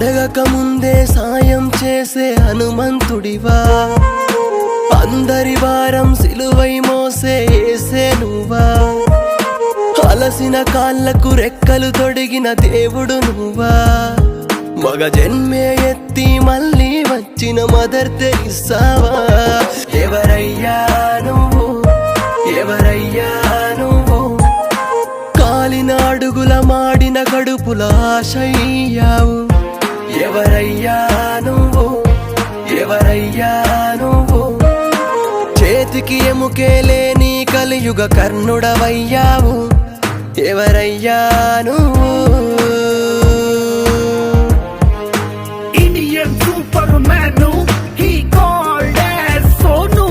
అడగక ముందే సాయం చేసే హనుమంతుడివా, అందరి భారం సిలువై మోసే యేసే నువ్వా, అలసిన కాళ్ళకు రెక్కలు తొడిగిన దేవుడు నువ్వా, మగ జన్మే ఎత్తి మళ్ళీ వచ్చిన మదర్ తెరిసావా. ఎవరయ్యా నువ్వు, ఎవరయ్యా నువ్వు, కాలిన అడుగుల మాడిన కడుపుల ఆశయ్యావు. ఎవరయ్యా నువ్వు, ఎవరయ్యా నువ్వు, చేతికి ఎముకే లేని కలియుగ కర్ణుడవయ్యావు. ఎవరయ్యా నువ్వు. Indian Superman, he called as Sonu.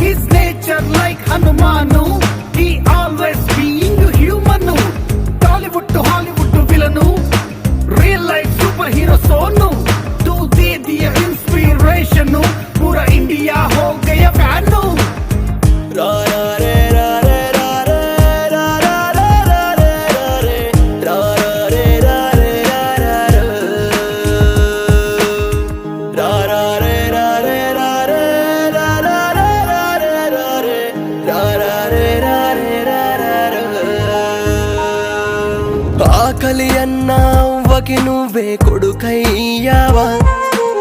His nature like Hanumanu, he always being human. Tollywood to Hollywood villain, real life superhero Sonu. To the inspiration, pura India ho gaya fan. ఆకలి అన్నా అవ్వకి నువ్వే కొడుకయ్యావా,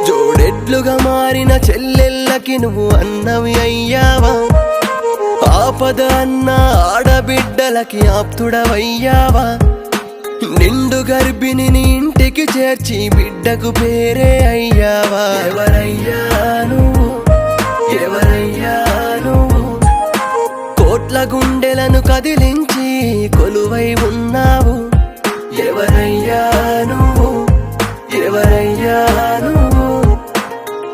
జోడెడ్లుగా మారిన చెల్లెళ్ళకి నువ్వు అన్నవి అయ్యావా, ఆపద అన్న ఆడబిడ్డలకి ఆప్తుడవయ్యావా, నిండు గర్భిణి నీ ఇంటికి చేర్చి బిడ్డకు పేరే అయ్యావా. ఎవరయ్యా నువ్వు, ఎవరయ్యా నువ్వు, కోట్ల గుండెలను కదిలించి కొలువై ఉన్నావు. ఎవరయ్యా నువ్వు, ఎవరయ్యా నువ్వు,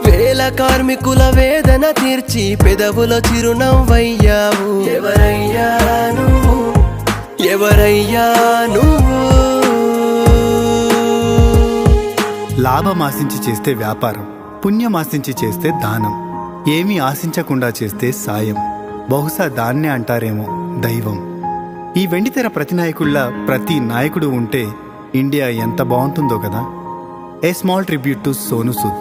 వేల కార్మికుల వేదన తీర్చి పెదవుల చిరునవ్వయ్యావు. ఎవరయ్యా నువ్వు, ఎవరయ్యా నువ్వు. లాభం ఆశించి చేస్తే వ్యాపారం, పుణ్యం ఆశించి చేస్తే దానం, ఏమీ ఆశించకుండా చేస్తే సాయం, బహుశా దాన్నే అంటారేమో దైవం. ఈ వెండితెర ప్రతినాయకుల్లా ప్రతి నాయకుడు ఉంటే ఇండియా ఎంత బాగుంటుందో కదా. A small tribute to Sonu Sood.